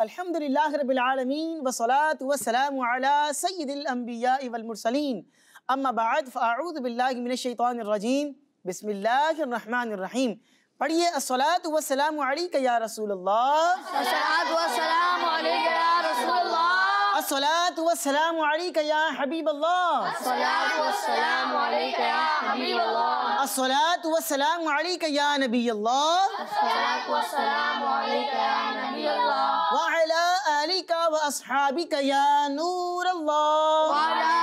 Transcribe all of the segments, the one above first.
अल्हम्दुलिल्लाहि रब्बिल आलमीन वस्सलातु वस्सलामु अला सय्यिदिल अंबिया वल मुरसलीन अम्मा बाद फ़अऊज़ु बिल्लाहि मिनश शैतानिर रजीम बिस्मिल्लाहिर रहमानिर रहीम। पढ़िए अस्सलातु वस्सलामु अलैका या रसूलल्लाह, अस्सलातु वस्सलामु अलैका या रसूलल्लाह, अस्सलातु वस्सलामु अलैका या हबीबल्लाह, अस्सलातु वस्सलामु अलैका या हबीबल्लाह, अस्सलातु वस्सलामु अलैका या नबियल्लाह, अस्सलातु वस्सलामु अलैका या नबियल्लाह, व अला आलिका व अस्हाबिका या नूरल्लाह। व अला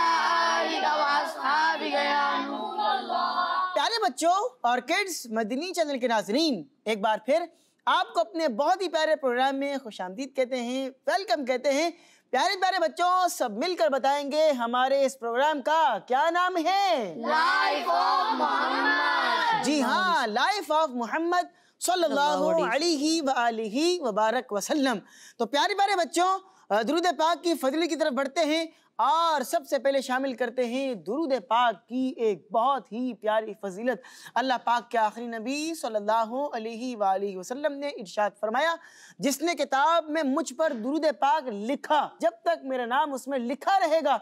आलिका व अस्हाबिका या नूरल्लाह। प्यारे बच्चों और किड्स मदनी चैनल के नाज़रीन, एक बार फिर आपको अपने बहुत ही प्यारे प्रोग्राम में खुशामदीद कहते हैं, वेलकम कहते हैं। प्यारे प्यारे बच्चों, सब मिलकर बताएंगे हमारे इस प्रोग्राम का क्या नाम है। Life of Mohammad. जी हाँ, लाइफ ऑफ मोहम्मद सल्लल्लाहु अलैहि व आलिहि व बारक वसल्लम। तो प्यारे प्यारे बच्चों, दुरूद पाक की फजीलत की तरफ बढ़ते हैं और सबसे पहले शामिल करते हैं दुरूद पाक की एक बहुत ही प्यारी फजीलत। अल्लाह पाक के आखिरी नबी सल्लल्लाहु अलैहि वसल्लम ने इरशाद फरमाया, जिसने किताब में मुझ पर दुरूद पाक लिखा, जब तक मेरा नाम उसमें लिखा रहेगा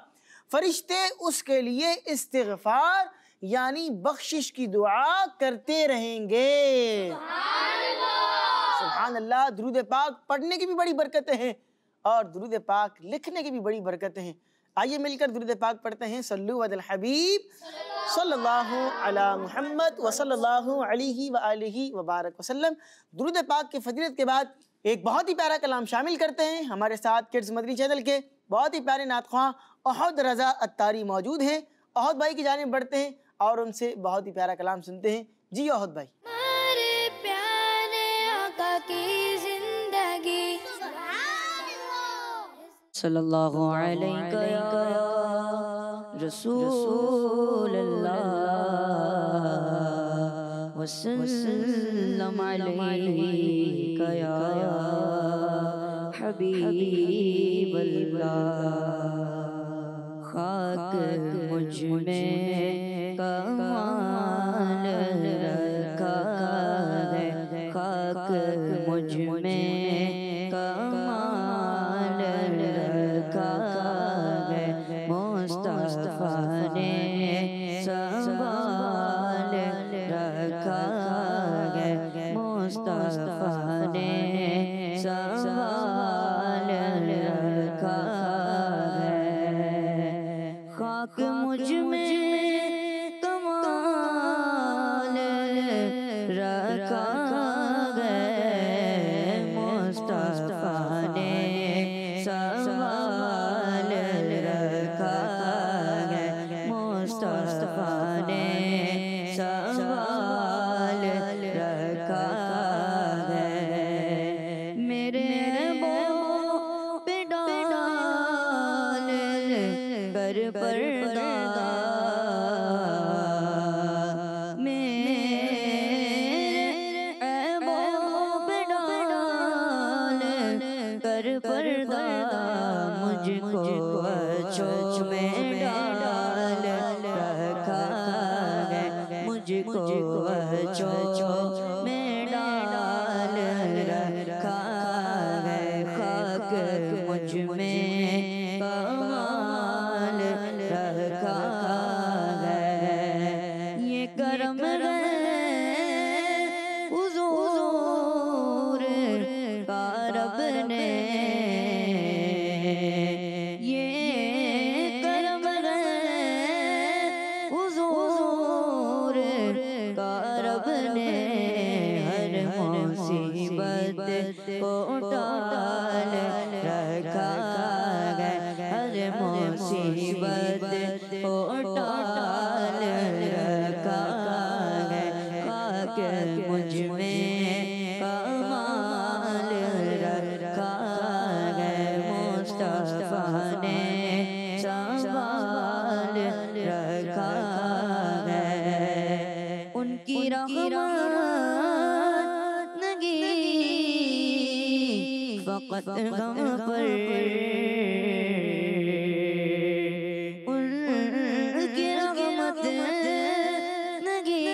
फरिश्ते उसके लिए इस्तिग़फ़ार यानी बख्शिश की दुआ करते रहेंगे। सुभान अल्लाह। दुरूद पाक पढ़ने की भी बड़ी बरकतें हैं और दुरूद पाक लिखने की भी बड़ी बरकतें हैं। आइए मिलकर दुरूद पाक पढ़ते हैं। सल्लु अलल हबीब सल्लल्लाहु अला मुहम्मद व सल्लल्लाहु अलैहि व आलिहि व बारक वसल्लम। दुरूद पाक की फजीलत के बाद एक बहुत ही प्यारा कलाम शामिल करते हैं। हमारे साथ किड्स मदनी चैनल के बहुत ही प्यारे नातख़्वां अहद रज़ा अत्तारी मौजूद हैं। अहद भाई की जानिब बढ़ते हैं और उनसे बहुत ही प्यारा कलाम सुनते हैं। जी अहद भाई। हमारे प्यारे आका की जिंदगी सल्लल्लाहु अलैका या रसूल अल्लाह वसल्लम अलैका या हबीब अल्लाह। खाक मुझ में कमाल रखा है, खाक मुझ में कमाल रखा है, मुस्तफा ने संभाल रखा है, मुस्तफा ने संभाल रखा है। खाक मुझ में कमाल रखा है, मुस्तफा ने संभाल रखा है, मुस्तफा ने संभाल रखा है। मेरे बो पे डाल कर पर्दा, मेरे ऐबों पे डाल कर पर्दा, मुझको अच्छों में डाल रखा है, मुझको अच्छों में डाल रखा है। खाक मुझ में कमाल रखा है, ये करम है हुजूर का रब ने, ये करम है हुजूर का रब ने। हर मुसीबत को टाल रखा है, हर मुसीबत को टाल रखा है। खाक मुझ में कमाल रखा है, मुस्तफा ने संभाल रखा है। उनकी रहमत लगी फकत गम पर, उनकी रहमत लगी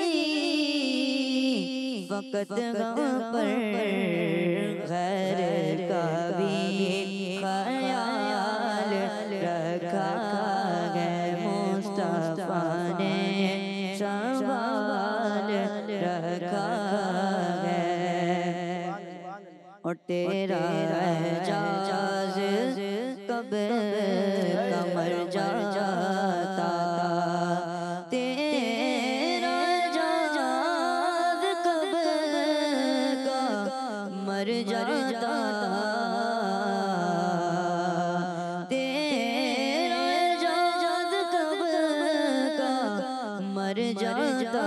वक्त गम पर गैर का भी ख्याल रखा है मुस्तफा ने संभाल रखा है। और तेरा एजाज़ कब कमर जाता, तेरा एजाज़ कब का मर जाता, तेरा एजाज़ कब का मर जाता,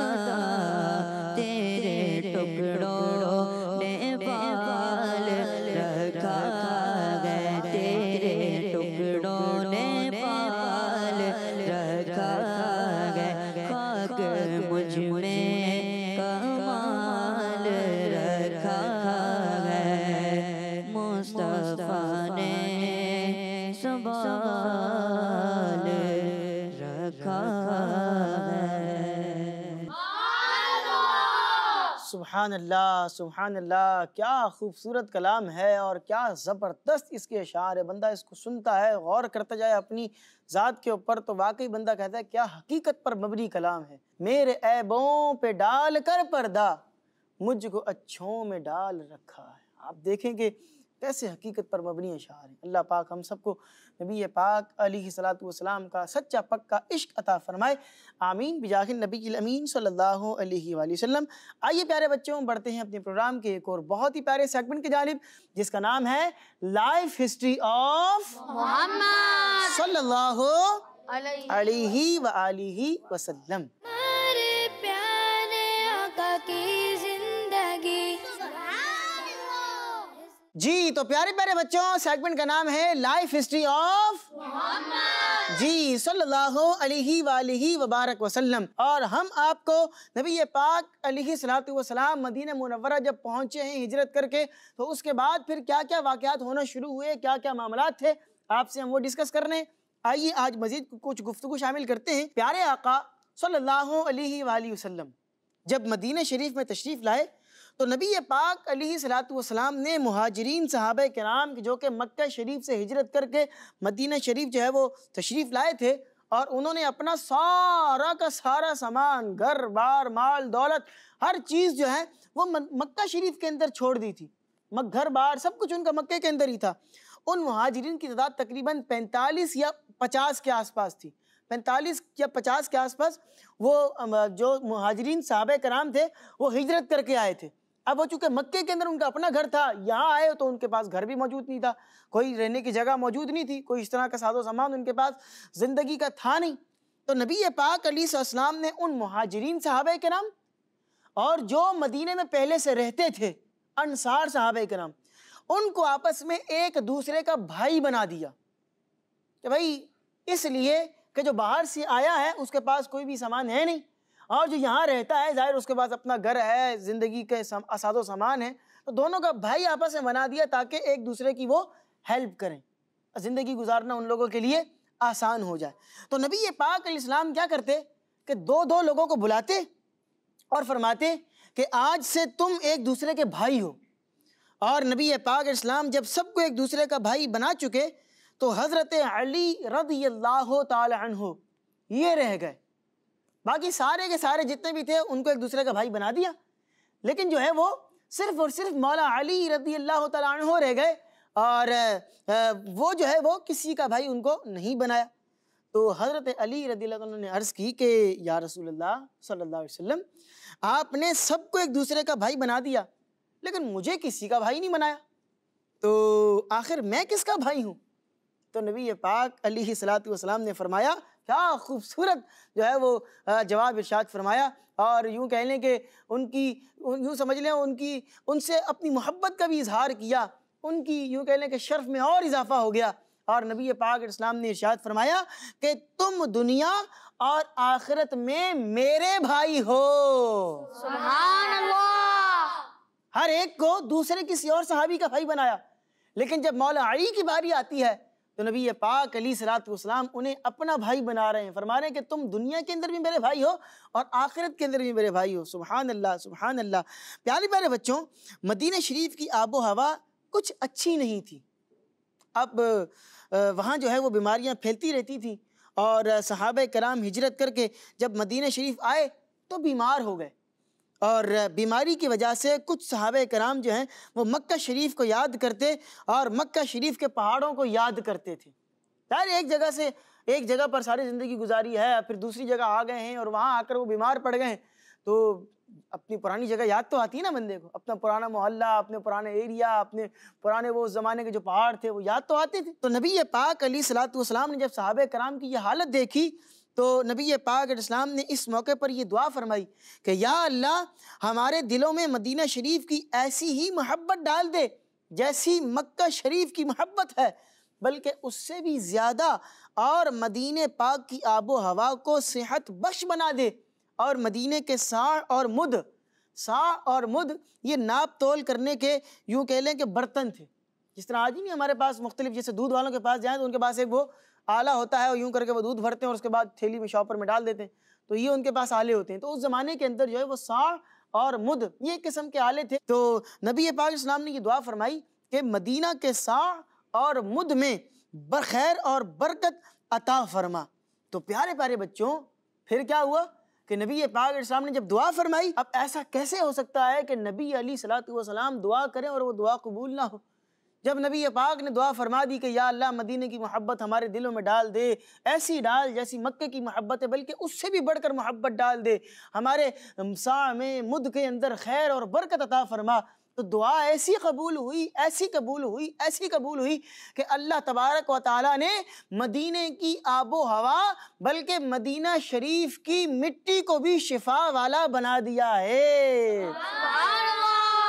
तेरे टुकड़ों ने पाल रखा है, तेरे टुकड़ों ने पाल रखा है। खाक मुझ में कमाल रखा है मुस्तफा ने संभाल रखा है। सुभान अल्लाह, सुभान अल्लाह। क्या खूबसूरत कलाम है और क्या ज़बरदस्त इसके अशार है। बंदा इसको सुनता है, गौर करता जाए अपनी ज़ात के ऊपर, तो वाकई बंदा कहता है क्या हकीकत पर मबनी कलाम है। मेरे ऐबों पे डाल कर पर्दा, मुझको अच्छों में डाल रखा है। आप देखेंगे कैसे हकीकत पर मबनी अशार है। अल्लाह पाक हम सबको नबी पाक अलैहिस्सलातु वस्सलाम का सच्चा पक्का इश्क अता फरमाए। आमीन बिजाहिन नबी अमीन सल्लल्लाहु अलैहि वसल्लम। आइए प्यारे बच्चों, बढ़ते हैं अपने प्रोग्राम के एक और बहुत ही प्यारे सेगमेंट की जानिब, जिसका नाम है लाइफ हिस्ट्री ऑफ मोहम्मद सल्लल्लाहु अलैहि वसल्लम। हमारे प्यारे आका की जिंदगी। जी तो प्यारे प्यारे बच्चों, सेगमेंट का नाम है लाइफ हिस्ट्री ऑफ मोहम्मद जी सल्लल्लाहु अलैहि वबारक वसल्लम। और हम आपको नबी पाक अलैहिस्सलातु वस्सलाम मदीना मुनव्वरा जब पहुंचे हैं हिजरत करके, तो उसके बाद फिर क्या क्या वाक़यात होना शुरू हुए, क्या क्या मामलात थे, आपसे हम वो डिस्कस करने। आइए आज मजीद कुछ गुफ्तगू शामिल करते हैं। प्यारे आका सल्लल्लाहु अलैहि वसल्लम जब मदीना शरीफ में तशरीफ़ लाए, तो नबी पाक अलैहिस्सलातु वस्सलाम ने मुहाजिरीन सहाबा किराम जो कि मक्का शरीफ से हिजरत करके मदीना शरीफ जो है वो तशरीफ़ लाए थे, और उन्होंने अपना सारा का सारा सामान, घर बार, माल दौलत, हर चीज़ जो है वो मक्का शरीफ के अंदर छोड़ दी थी। घर बार सब कुछ उनका मक्के के अंदर ही था। उन मुहाजिरीन की तादाद तकरीबन 45 या 50 के आसपास थी। 45 या 50 के आसपास वो जो मुहाजिरीन सहाबा किराम थे वो हिजरत करके आए थे। अब वो चूँकि मक्के के अंदर उनका अपना घर था, यहाँ आए तो उनके पास घर भी मौजूद नहीं था, कोई रहने की जगह मौजूद नहीं थी, कोई इस तरह का साजो सामान उनके पास ज़िंदगी का था नहीं। तो नबी पाक अलैहिस्सलाम ने उन मुहाजिरीन सहाबा किराम और जो मदीने में पहले से रहते थे अंसार सहाबा किराम, उनको आपस में एक दूसरे का भाई बना दिया कि भाई इसलिए कि जो बाहर से आया है उसके पास कोई भी सामान है नहीं, और जो यहाँ रहता है जाहिर उसके पास अपना घर है, ज़िंदगी के असादो सामान है, तो दोनों का भाई आपस में बना दिया ताकि एक दूसरे की वो हेल्प करें, ज़िंदगी गुजारना उन लोगों के लिए आसान हो जाए। तो नबी पाक अलैहिस्सलाम क्या करते कि दो दो लोगों को बुलाते और फरमाते कि आज से तुम एक दूसरे के भाई हो। और नबी पाक अलैहिस्सलाम जब सबको एक दूसरे का भाई बना चुके, तो हज़रत अली रज़ियल्लाहु ताला अन्हु ये रह गए, बाकी सारे के सारे जितने भी थे उनको एक दूसरे का भाई बना दिया, लेकिन जो है वो सिर्फ और सिर्फ मौला अली रज़ियल्लाहु ताला अन्हु रह गए, और वो जो है वो किसी का भाई उनको नहीं बनाया। तो हज़रत अली रज़ियल्लाहु अन्हु ने अर्ज़ की कि या रसूलल्लाह सल्लल्लाहु अलैहि वसल्लम, आपने सबको एक दूसरे का भाई बना दिया, लेकिन मुझे किसी का भाई नहीं बनाया, तो आखिर मैं किसका भाई हूँ? तो नबी पाक अलैहिस्सलातु वस्सलाम ने फरमाया, क्या खूबसूरत जो है वो जवाब इरशाद फरमाया, और यूँ कह लें कि उनकी यूँ समझ लें उनकी उनसे अपनी मोहब्बत का भी इजहार किया, उनकी यूँ कह लें कि शर्फ में और इजाफा हो गया। और नबी पाक इस्लाम ने इरशाद फरमाया कि तुम दुनिया और आखिरत में मेरे भाई हो। सुभान अल्लाह। हर एक को दूसरे किसी और सहाबी का भाई बनाया, लेकिन जब मौला अली की बारी आती है तो नबी पाक अलैहिस्सलाम उन्हें अपना भाई बना रहे हैं, फरमा रहे हैं कि तुम दुनिया के अंदर भी मेरे भाई हो और आखिरत के अंदर भी मेरे भाई हो। सुभान अल्लाह, सुभान अल्लाह। प्यारे प्यारे बच्चों, मदीना शरीफ की आबो हवा कुछ अच्छी नहीं थी। अब वहाँ जो है वो बीमारियाँ फैलती रहती थी और सहाबा कराम हिजरत करके जब मदीना शरीफ आए तो बीमार हो गए और बीमारी की वजह से कुछ सहाबा कराम जो हैं वो मक्का शरीफ को याद करते और मक्का शरीफ के पहाड़ों को याद करते थे। यार एक जगह पर सारी ज़िंदगी गुजारी है, फिर दूसरी जगह आ गए हैं और वहाँ आकर वो बीमार पड़ गए, तो अपनी पुरानी जगह याद तो आती है ना बंदे को, अपना पुराना मोहल्ला, अपने पुराने एरिया, अपने पुराने वो ज़माने के जो पहाड़ थे वो याद तो आते थे। तो नबी पाक अलैहिस्सलाम ने जब सहाबा कराम की ये हालत देखी तो नबी पाक अलैहिस्सलाम ने इस मौके पर ये दुआ फरमाई कि या अल्लाह हमारे दिलों में मदीना शरीफ की ऐसी ही मोहब्बत डाल दे जैसी मक्का शरीफ की मोहब्बत है, बल्कि उससे भी ज़्यादा, और मदीने पाक की आबो हवा को सेहत बख्श बना दे। और मदीने के साँ और मुद ये नाप तोल करने के यूँ कह लें कि बर्तन थे। जिस तरह आज ही नहीं हमारे पास मुख्तलिफ, जैसे दूध वालों के पास जाएँ तो उनके पास एक वो आला होता है और यूँ करके वो दूध भरते हैं और उसके बाद थैली में शॉपर में डाल देते हैं, तो ये उनके पास आले होते हैं। तो उस ज़माने के अंदर जो है वो साँ और मुद ये एक किस्म के आले थे। तो नबी पाक इस्लाम ने ये दुआ फरमाई कि मदीना के साँ और मुद में खैर और बरकत अता फरमा। तो प्यारे प्यारे बच्चों, फिर क्या हुआ कि नबी पाक इस्लाम ने जब दुआ फरमाई, अब ऐसा कैसे हो सकता है कि नबी अलैहिस्सलातु वस्सलाम दुआ करें और वो दुआ कबूल ना हो। जब नबी पाक ने दुआ फरमा दी कि या अल्लाह मदीने की मोहब्बत हमारे दिलों में डाल दे, ऐसी डाल जैसी मक्के की मोहब्बत है, बल्कि उससे भी बढ़कर मोहब्बत डाल दे, हमारे साँ में मुद के अंदर खैर और बरकत अता फरमा। तो दुआ ऐसी कबूल हुई कि अल्लाह तबारक व तआला ने मदीने की आबो हवा बल्कि मदीना शरीफ की मिट्टी को भी शिफा वाला बना दिया है।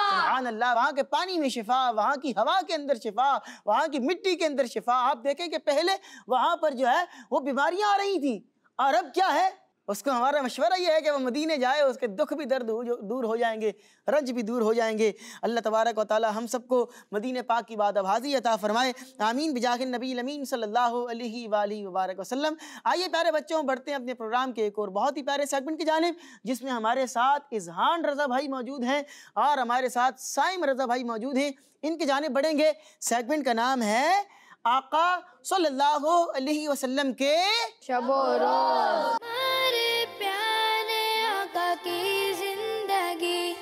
सुभान अल्लाह। वहाँ के पानी में शिफा, वहाँ की हवा के अंदर शिफा, वहाँ की मिट्टी के अंदर शिफा। आप देखें कि पहले वहाँ पर जो है वो बीमारियाँ आ रही थी और अब क्या है, उसको हमारा मशवरा ये है कि वो मदीने जाए, उसके दुख भी दर्द दूर हो जाएंगे, रंज भी दूर हो जाएंगे। अल्लाह तबारक व तआला हम सबको मदीने पाक की बादआबाज़ी अता फरमाए, आमीन बिजाहिन नबी अमीन सल्लल्लाहु अलैहि वालैहि वसल्लम। आइए प्यारे बच्चों, बढ़ते हैं अपने प्रोग्राम के एक और बहुत ही प्यारे सेगमेंट की जानिब, जिसमें हमारे साथ इज़हान रज़ा भाई मौजूद हैं और हमारे साथ साइम रज़ा भाई मौजूद हैं। इनकी जानिब बढ़ेंगे। सेगमेंट का नाम है आका सल्लल्लाहु अलैहि वसल्लम के शब व रोज़। हमारे प्यारे आका की जिंदगी।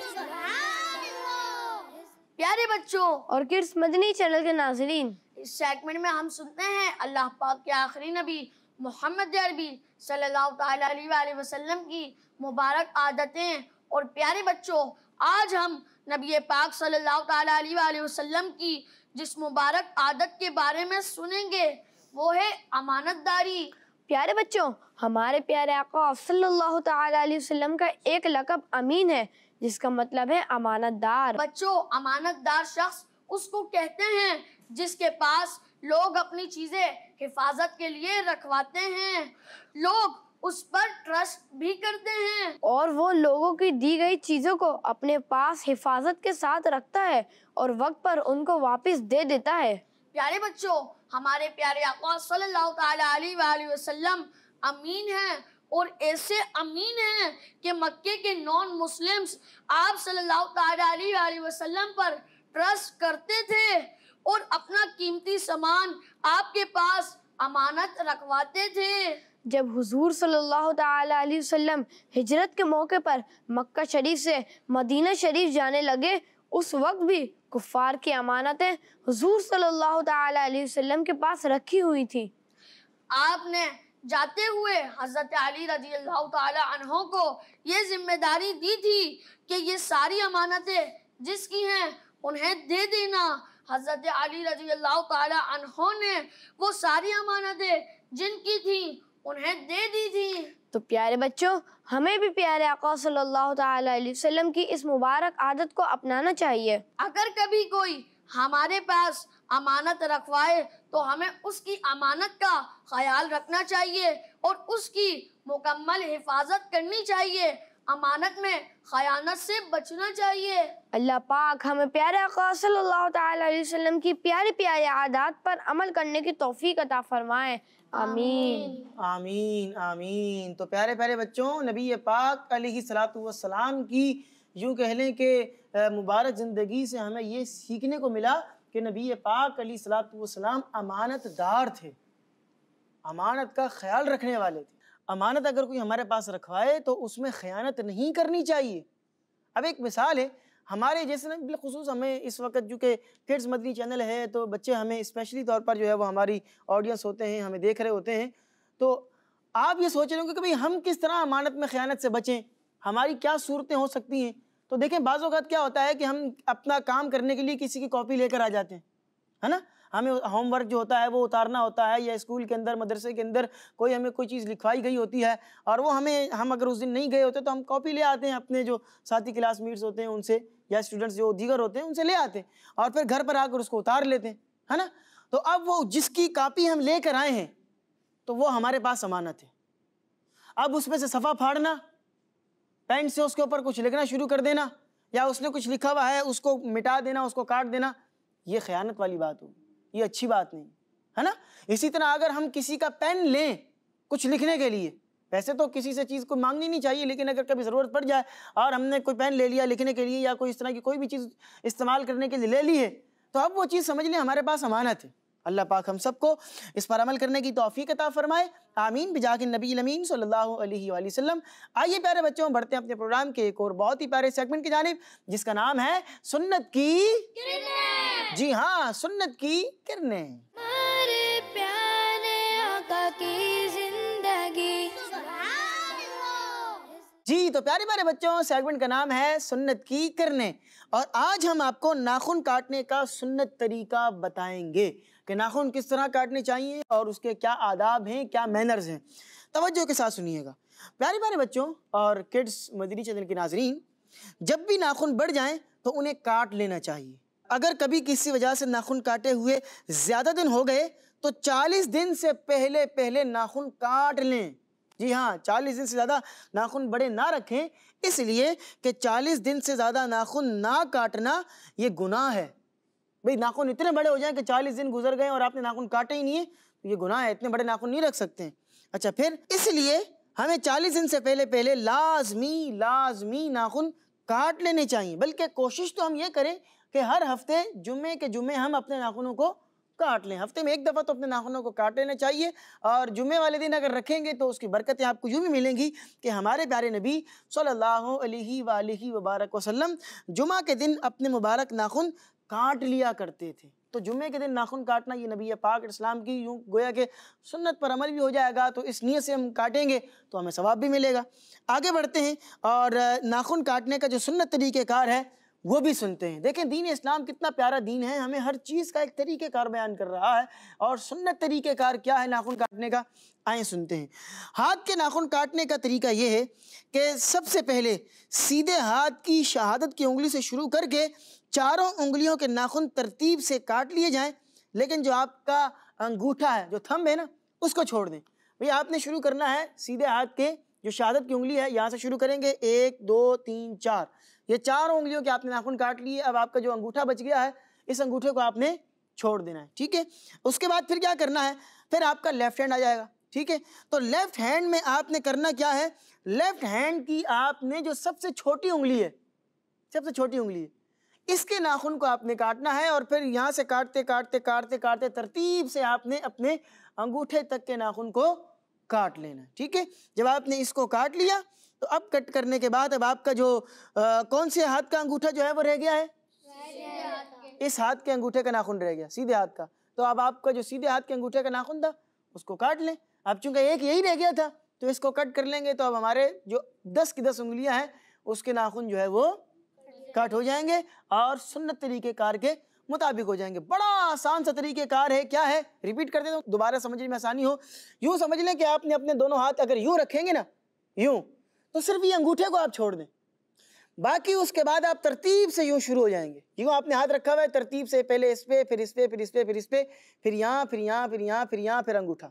प्यारे बच्चों और किड्स मदनी चैनल के नाज़रीन, इस सेगमेंट में हम सुनते हैं अल्लाह पाक के आखिरी नबी मोहम्मद अरबी सल्लल्लाहु ताला अलैहि वसल्लम की मुबारक आदतें। और प्यारे बच्चों, आज हम नबी पाक सल्लल्लाहु ताला अलैहि वसल्लम की जिस मुबारक आदत के बारे में सुनेंगे वो है अमानतदारी। प्यारे बच्चों, हमारे प्यारे आका सल्लल्लाहु ताला अलैहि वसल्लम का एक लक़ब अमीन है, जिसका मतलब है अमानतदार। बच्चों, अमानतदार शख्स उसको कहते हैं जिसके पास लोग अपनी चीजें हिफाजत के लिए रखवाते हैं, लोग उस पर ट्रस्ट भी करते हैं और वो लोगों की दी गई चीज़ों को अपने पास हिफाजत के साथ रखता है और वक्त पर उनको वापस दे देता है। प्यारे बच्चों, हमारे प्यारे आका सल्लल्लाहु ताला अलैहि वसल्लम अमीन हैं और ऐसे अमीन हैं कि मक्के के नॉन मुस्लिम्स आप सल्लल्लाहु ताला अलैहि वसल्लम पर ट्रस्ट करते थे और अपना कीमती सामान आपके पास अमानत रखवाते थे। जब हुजूर सल्लल्लाहु ताला अलैहि वसल्लम हिजरत के मौके पर मक्का शरीफ से मदीना शरीफ जाने लगे, उस वक्त भी कुफ़ार की अमानतें हुजूर सल्लल्लाहु ताला अलैहि वसल्लम के पास रखी हुई थी। आपने जाते हुए हज़रत अली रज़ी अल्लाह ताला अन्हो को ये जिम्मेदारी दी थी कि ये सारी अमानतें जिसकी हैं उन्हें दे देना। हज़रत अली रज़ी अल्लाह ताला अन्हो ने वो सारी अमानतें जिनकी थी उन्हें दे दी थी। तो प्यारे बच्चों, हमें भी प्यारे आका सल्लल्लाहु ताला अलैहि वसल्लम की इस मुबारक आदत को अपनाना चाहिए। अगर कभी कोई हमारे पास अमानत रखवाए तो हमें उसकी अमानत का ख्याल रखना चाहिए और उसकी मुकम्मल हिफाजत करनी चाहिए। अमानत में खयानत से बचना चाहिए। अल्लाह पाक हमें प्यारे आका सल्लल्लाहु ताला अलैहि वसल्लम की प्यारी प्यारी आदात पर अमल करने की तौफीक अता फरमाए। आमीन आमीन आमीन। तो प्यारे प्यारे बच्चों, नबी पाक अलैहिस्सलातु वस्सलाम की यूँ कह लें कि मुबारक ज़िंदगी से हमें ये सीखने को मिला कि नबी पाक अलैहिस्सलातु वस्सलाम अमानतदार थे, अमानत का ख्याल रखने वाले थे। अमानत अगर कोई हमारे पास रखवाए तो उसमें ख़यानत नहीं करनी चाहिए। अब एक मिसाल है, हमारे जैसे ना बिलखुसूस हमें इस वक्त जो कि किड्स मदनी चैनल है तो बच्चे हमें स्पेशली तौर पर जो है वो हमारी ऑडियंस होते हैं, हमें देख रहे होते हैं। तो आप ये सोच रहे होंगे कि भाई हम किस तरह अमानत में ख़यानत से बचें, हमारी क्या सूरतें हो सकती हैं। तो देखें, बाज़ औक़ात क्या होता है कि हम अपना काम करने के लिए किसी की कॉपी लेकर आ जाते हैं, है ना। हमें होमवर्क जो होता है वो उतारना होता है, या स्कूल के अंदर मदरसे के अंदर कोई हमें कोई चीज़ लिखवाई गई होती है और वो हम अगर उस दिन नहीं गए होते तो हम कॉपी ले आते हैं, अपने जो साथी क्लासमेट्स होते हैं उनसे या स्टूडेंट्स जो दीगर होते हैं उनसे ले आते हैं और फिर घर पर आकर उसको उतार लेते हैं, है ना। तो अब वो जिसकी कापी हम लेकर आए हैं तो वो हमारे पास अमानत है। अब उसमें से सफ़ा फाड़ना, पेन से उसके ऊपर कुछ लिखना शुरू कर देना, या उसने कुछ लिखा हुआ है उसको मिटा देना, उसको काट देना, ये ख़यानत वाली बात होगी, ये अच्छी बात नहीं, है ना। इसी तरह अगर हम किसी का पेन लें कुछ लिखने के लिए, वैसे तो किसी से चीज़ को मांगनी नहीं चाहिए, लेकिन अगर कभी ज़रूरत पड़ जाए और हमने कोई पेन ले लिया लिखने के लिए या कोई इस तरह की कोई भी चीज़ इस्तेमाल करने के लिए ले ली है, तो अब वो चीज़ समझ लें हमारे पास अमानत है। अल्लाह पाक हम सबको इस पर अमल करने की तौफीक अता फरमाए। आमीन बिजाकिन नबी अमीन सल्लल्लाहु अलैहि वसल्लम। आइए प्यारे बच्चों, बढ़ते हैं अपने प्रोग्राम के एक और बहुत ही प्यारे सेगमेंट की जानिब, जिसका नाम है सुन्नत की किरणें। जी हाँ, सुन्नत की किरणें। हमारे प्यारे आका की जिंदगी। जी तो प्यारे प्यारे बच्चों, सेगमेंट का नाम है सुन्नत की किरणें और आज हम आपको नाखून काटने का सुन्नत तरीका बताएंगे कि नाखून किस तरह काटने चाहिए और उसके क्या आदाब हैं, क्या मैनर्स हैं। तवज्जो के साथ सुनिएगा प्यारे प्यारे बच्चों और किड्स मदनी चैनल के नाजरीन। जब भी नाखून बढ़ जाएं तो उन्हें काट लेना चाहिए। अगर कभी किसी वजह से नाखून काटे हुए ज़्यादा दिन हो गए तो 40 दिन से पहले पहले नाखून काट लें। जी हाँ, 40 दिन से ज़्यादा नाखून बड़े ना रखें, इसलिए कि 40 दिन से ज़्यादा नाखून ना काटना ये गुनाह है। भाई नाखून इतने बड़े हो जाएं कि 40 दिन गुजर गए और आपने नाखून काटे ही नहीं है, तो ये गुनाह है, इतने बड़े नाखून नहीं रख सकते हैं। अच्छा, फिर इसलिए हमें 40 दिन से पहले पहले लाजमी नाखून काट लेने चाहिए। बल्कि कोशिश तो हम ये करें कि हर हफ्ते जुम्मे के जुम्मे हम अपने नाखूनों को काट लें। हफ्ते में एक दफ़ा तो अपने नाखूनों को काट लेना चाहिए और जुम्मे वाले दिन अगर रखेंगे तो उसकी बरकतें आपको यूँ भी मिलेंगी कि हमारे प्यारे नबी सल्लल्लाहु अलैहि वसल्लम जुमा के दिन अपने मुबारक नाखून काट लिया करते थे। तो जुम्मे के दिन नाखून काटना ये नबी पाक इस्लाम की यूँ गोया के सुन्नत पर अमल भी हो जाएगा। तो इस नीयत से हम काटेंगे तो हमें सवाब भी मिलेगा। आगे बढ़ते हैं और नाखून काटने का जो सुन्नत तरीक़ेकार है वो भी सुनते हैं। देखें, दीन इस्लाम कितना प्यारा दीन है, हमें हर चीज़ का एक तरीक़ेकार बयान कर रहा है। और सुन्नत तरीक़ेकार क्या है नाखून काटने का, आए सुनते हैं। हाथ के नाखून काटने का तरीका ये है कि सबसे पहले सीधे हाथ की शहादत की उंगली से शुरू करके चारों उंगलियों के नाखून तरतीब से काट लिए जाएं, लेकिन जो आपका अंगूठा है, जो थंब है ना, उसको छोड़ दें। भैया आपने शुरू करना है सीधे हाथ के जो शहादत की उंगली है, यहाँ से शुरू करेंगे 1 2 3 4, ये 4 उंगलियों के आपने नाखून काट लिए। अब आपका जो अंगूठा बच गया है, इस अंगूठे को आपने छोड़ देना है, ठीक है। उसके बाद फिर क्या करना है, फिर आपका लेफ्ट हैंड आ जाएगा, ठीक है। तो लेफ्ट हैंड में आपने करना क्या है, लेफ्ट हैंड की आपने जो सबसे छोटी उंगली है, सबसे छोटी उंगली है, इसके नाखून को आपने काटना है और फिर यहाँ से काटते काटते काटते काटते तरतीब से आपने अपने अंगूठे तक के नाखून को काट लेना है, ठीक है। जब आपने इसको काट लिया तो अब कट करने के बाद अब आपका जो कौन से हाथ का अंगूठा जो है वो रह गया है, इस हाथ के अंगूठे का नाखून रह गया, सीधे हाथ का। तो अब आपका जो सीधे हाथ के अंगूठे का नाखून था उसको काट लें। अब चूंकि एक यही रह गया था तो इसको कट कर लेंगे, तो अब हमारे जो 10 की 10 उंगलियां हैं उसके नाखून जो है वो कट हो जाएंगे और सुन्नत तरीक़ेकार के मुताबिक हो जाएंगे। बड़ा आसान सा तरीक़ेकार है। क्या है, रिपीट करते तो दोबारा समझने में आसानी हो। यूँ समझ लें कि आपने अपने दोनों हाथ अगर यूँ रखेंगे ना, यूँ, तो सिर्फ ये अंगूठे को आप छोड़ दें, बाकी उसके बाद आप तरतीब से यूँ शुरू हो जाएंगे। यूँ आपने हाथ रखा हुआ है, तरतीब से पहले इस पे, फिर इस पे, फिर इस पे, फिर इस पे, फिर यहाँ, फिर यहाँ, फिर यहाँ, फिर यहाँ, फिर अंगूठा,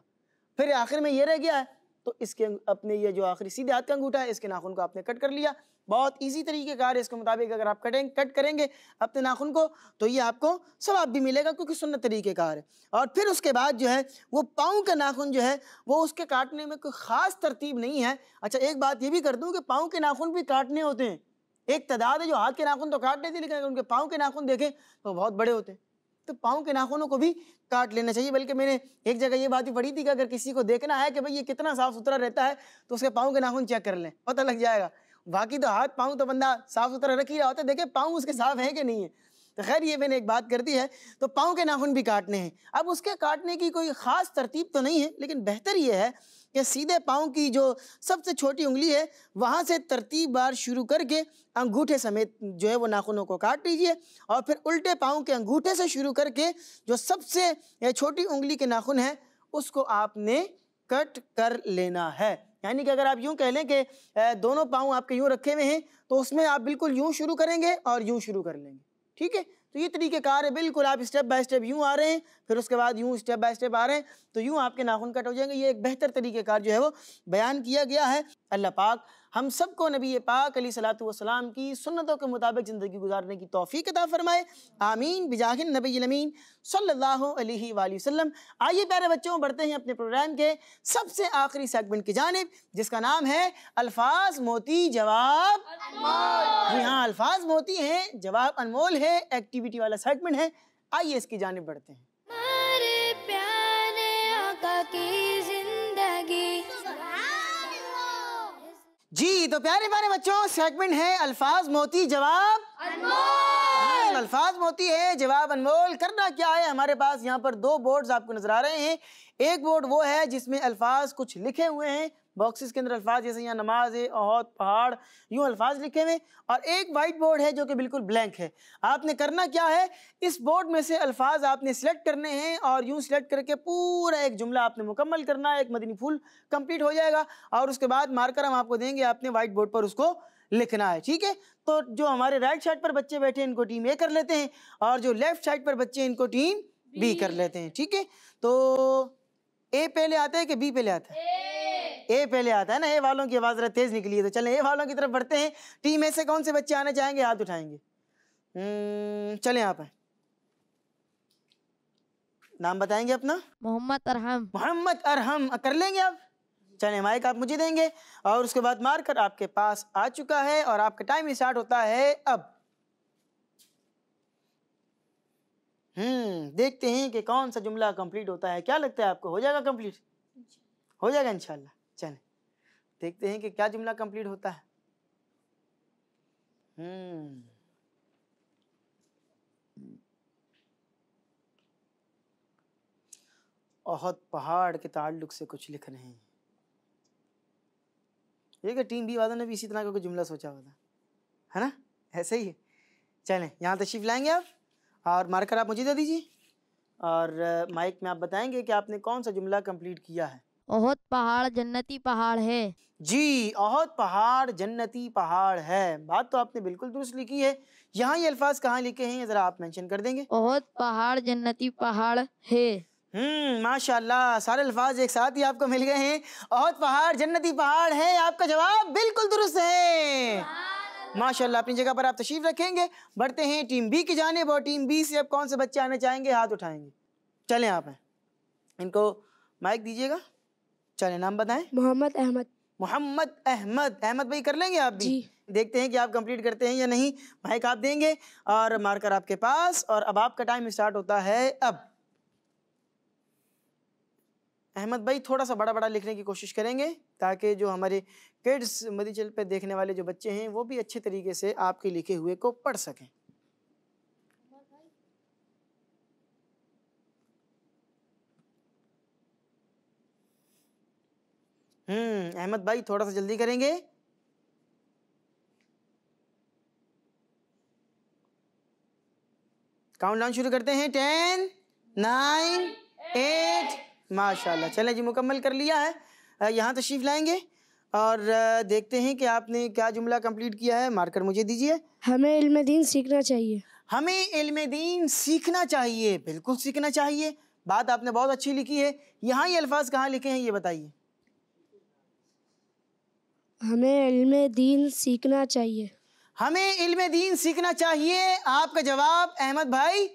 फिर आखिर में ये रह गया है। तो इसके अपने ये जो आखिरी सीधे हाथ का अंगूठा है इसके नाखून को आपने कट कर लिया। बहुत इजी तरीक़ेकार है, इसके मुताबिक अगर आप कट करेंगे अपने नाखून को तो ये आपको सवाब भी मिलेगा क्योंकि सुन्नत तरीक़ेकार है। और फिर उसके बाद जो है वो पाँव का नाखून जो है वो उसके काटने में कोई ख़ास तरतीब नहीं है। अच्छा एक बात ये भी कर दूँ कि पाँव के नाखून भी काटने होते हैं। एक तादाद है जो हाथ के नाखून तो काट लेते हैं, लेकिन अगर उनके पाँव के नाखून देखें तो बहुत बड़े होते हैं, तो पाँव के नाखूनों को भी काट लेना चाहिए। बल्कि मैंने एक जगह ये बात भी पढ़ी थी कि अगर किसी को देखना है कि भाई ये कितना साफ़ सुथरा रहता है तो उसके पाँव के नाखून चेक कर लें, पता लग जाएगा। बाकी तो हाथ पाँव तो बंदा साफ़ सुथरा रख ही रहा होता है, देखे पाँव उसके साफ़ है कि नहीं है। तो खैर ये मैंने एक बात कर दी है, तो पाँव के नाखून भी काटने हैं। अब उसके काटने की कोई ख़ास तरतीब तो नहीं है, लेकिन बेहतर ये है कि सीधे पाँव की जो सबसे छोटी उंगली है वहाँ से तरतीबवार शुरू करके अंगूठे समेत जो है वो नाखूनों को काट लीजिए, और फिर उल्टे पाँव के अंगूठे से शुरू करके जो सबसे छोटी उंगली के नाखून है उसको आपने कट कर लेना है। यानी कि अगर आप यूँ कह लें कि दोनों पाँव आपके यूँ रखे हुए हैं तो उसमें आप बिल्कुल यूँ शुरू करेंगे और यूँ शुरू कर लेंगे, ठीक है। तो ये तरीक़ेकार है, बिल्कुल आप स्टेप बाय स्टेप यूँ आ रहे हैं, फिर उसके बाद यूँ स्टेप बाय स्टेप आ रहे हैं, तो यूँ आपके नाखून कट हो जाएंगे। ये एक बेहतर तरीक़ेकार जो है वो बयान किया गया है। अल्लाह पाक हम सबको नबी पाक अलैहिस्सलातु वस्सलाम की सुन्नतों के मुताबिक ज़िंदगी गुजारने की तौफ़ीक़ अता फ़रमाए, आमीन बिजाहिन नबील अमीन सल्लल्लाहु अलैहि वसल्लम। आइए प्यारे बच्चों बढ़ते हैं अपने प्रोग्राम के सबसे आखिरी सेगमेंट की जानिब, जिसका नाम है अल्फाज मोती जवाब अनमोल। जी हाँ, अल्फाज मोती हैं, जवाब अनमोल है, एक्टिविटी वाला सेगमेंट है। आइए इसकी जानिब बढ़ते हैं। हमारे प्यारे आका की जिंदगी। जी तो प्यारे प्यारे बच्चों सेगमेंट है अल्फाज मोती जवाब अनमोल। अल्फाज मोती है जवाब अनमोल। करना क्या है, हमारे पास यहाँ पर दो बोर्ड्स आपको नजर आ रहे हैं। एक बोर्ड वो है जिसमें अल्फाज कुछ लिखे हुए हैं, बॉक्सेस के अंदर अल्फाज, जैसे यहाँ नमाज है, ओहद, पहाड़, यूँ अल्फाज लिखे हुए, और एक वाइट बोर्ड है जो कि बिल्कुल ब्लैंक है। आपने करना क्या है, इस बोर्ड में से अल्फाज आपने सिलेक्ट करने हैं और यूँ सिलेक्ट करके पूरा एक जुमला आपने मुकम्मल करना है, एक मदनी फूल कंप्लीट हो जाएगा, और उसके बाद मार्कर हम आपको देंगे, आपने वाइट बोर्ड पर उसको लिखना है, ठीक है। तो जो हमारे राइट साइड पर बच्चे बैठे हैं इनको टीम ए कर लेते हैं, और जो लेफ्ट साइड पर बच्चे इनको टीम बी कर लेते हैं, ठीक है। तो ए पहले आता है कि बी पहले आता है? ए पहले आता है ना। ए वालों की आवाज़ तेज़ निकली है, तो चलें ए वालों की तरफ बढ़ते हैं। टीम ए से कौन से बच्चे आना चाहेंगे, हाथ उठाएंगे। चलें आप हैं, नाम बताएंगे अपना। मोहम्मद अरहम। मोहम्मद अरहम कर लेंगे आप। चलें माइक आप मुझे देंगे, और उसके बाद मार्कर आपके पास आ चुका है और आपका टाइम स्टार्ट होता है अब। देखते हैं कि कौन सा जुमला कंप्लीट होता है। क्या लगता है आपको, हो जाएगा कंप्लीट? हो जाएगा इंशाल्लाह। चलें देखते हैं कि क्या जुमला कंप्लीट होता है। ओहद पहाड़ के ताल्लुक से कुछ लिख रहे हैं। ये कि टीम बी वालों ने भी इसी तरह का कोई जुमला सोचा हुआ था, है ना, ऐसे ही है। चलें यहाँ तशरीफ लाएंगे आप, और मार्कर आप मुझे दे दीजिए, और माइक में आप बताएंगे कि आपने कौन सा जुमला कंप्लीट किया है। ओहद पहाड़ जन्नती पहाड़ है। जी, ओहद पहाड़ जन्नती पहाड़ है, बात तो आपने बिल्कुल दुरुस्त लिखी है। यहाँ ये अल्फाज कहाँ लिखे हैं ज़रा आप मेंशन कर देंगे। ओहद पहाड़ जन्नती पहाड़ है। माशाल्लाह, सारे अल्फाज एक साथ ही आपको मिल गए हैं। ओहद पहाड़ जन्नती पहाड़ है, आपका जवाब बिल्कुल दुरुस्त है। माशाल्लाह, अपनी जगह पर आप तशरीफ रखेंगे। बढ़ते हैं टीम बी की जानिब, और टीम बी से अब कौन से बच्चे आने चाहेंगे, हाथ उठाएंगे। चलें आप हैं, इनको माइक दीजिएगा। चलें नाम बताएं। मोहम्मद अहमद। मोहम्मद अहमद। अहमद भाई कर लेंगे आप भी? देखते हैं कि आप कंप्लीट करते हैं या नहीं। माइक आप देंगे और मार्कर आपके पास, और अब आपका टाइम स्टार्ट होता है अब। अहमद भाई थोड़ा सा बड़ा बड़ा लिखने की कोशिश करेंगे ताकि जो हमारे किड्स मदीचल पे देखने वाले जो बच्चे हैं वो भी अच्छे तरीके से आपके लिखे हुए को पढ़ सकें। अहमद भाई थोड़ा सा जल्दी करेंगे। काउंटडाउन शुरू करते हैं। 10, 9, 8। माशाल्लाह, चलें जी मुकम्मल कर लिया है। यहाँ तशरीफ लाएंगे और देखते हैं कि आपने क्या जुमला कंप्लीट किया है। मार्कर मुझे दीजिए। हमें इल्म दीन सीखना चाहिए। हमें इल्म दीन सीखना चाहिए, बिल्कुल सीखना चाहिए, बात आपने बहुत अच्छी लिखी है। यहाँ ये अल्फाज कहाँ लिखे हैं ये बताइए। हमें इल्म दीन सीखना चाहिए। हमें इल्म दीन सीखना चाहिए। आपका जवाब अहमद भाई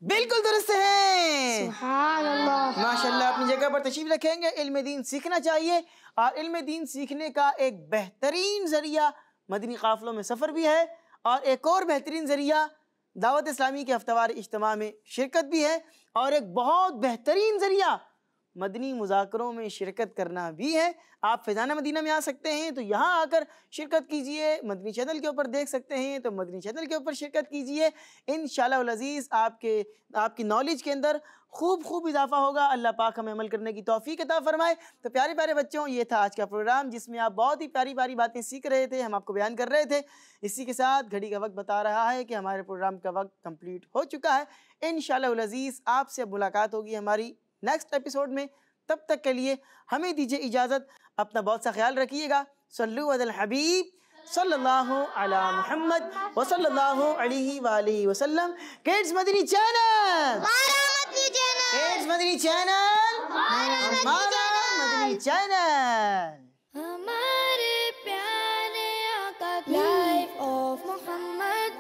बिल्कुल दुरुस्त है। सुभान अल्लाह। माशाल्लाह, अपनी जगह पर तशरीफ रखेंगे। इल्म दीन सीखना चाहिए और इल्म दीन सीखने का एक बेहतरीन ज़रिया मदनी काफ़िलों में सफ़र भी है और एक और बेहतरीन ज़रिया दावत इस्लामी के हफ्तावार इज्तिमा में शिरकत भी है और एक बहुत बेहतरीन ज़रिया मदनी मुज़ाकरों में शिरकत करना भी है। आप फैज़ाना मदीना में आ सकते हैं तो यहाँ आकर शिरकत कीजिए, मदनी चैनल के ऊपर देख सकते हैं तो मदनी चैनल के ऊपर शिरकत कीजिए। इंशाअल्लाह अज़ीज़ आपकी नॉलेज के अंदर खूब इजाफा होगा। अल्लाह पाक हमें अमल करने की तौफीक अता फरमाए। तो प्यारे प्यारे बच्चों, ये था आज का प्रोग्राम जिसमें आप बहुत ही प्यारी प्यारी बातें सीख रहे थे, हम आपको बयान कर रहे थे। इसी के साथ घड़ी का वक्त बता रहा है कि हमारे प्रोग्राम का वक्त कंप्लीट हो चुका है। इंशाअल्लाह अज़ीज़ आपसे अब मुलाकात होगी हमारी नेक्स्ट एपिसोड में। तब तक के लिए हमें दीजिए इजाज़त। अपना बहुत सा ख्याल रखिएगा। सल्लु अलल हबीब सल्लल्लाहु अला मुहम्मद व सल्लल्लाहु अलैहि व आलिहि वसल्लम। Kids Madani channel, kids Madani channel, हमारा मदनी चैनल। हमारे प्यारे आका की लाइफ ऑफ मोहम्मद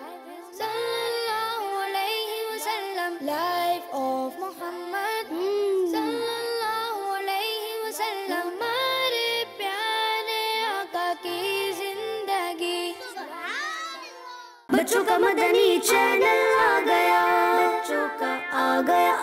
सल्लल्लाहु अलैहि वसल्लम, लाइफ ऑफ मोहम्मद सल्लल्लाहु अलैहि वसल्लम। हमारे प्यारे आका की जिंदगी। बच्चों का मदनी चैनल आ गया, बच्चों का आ गया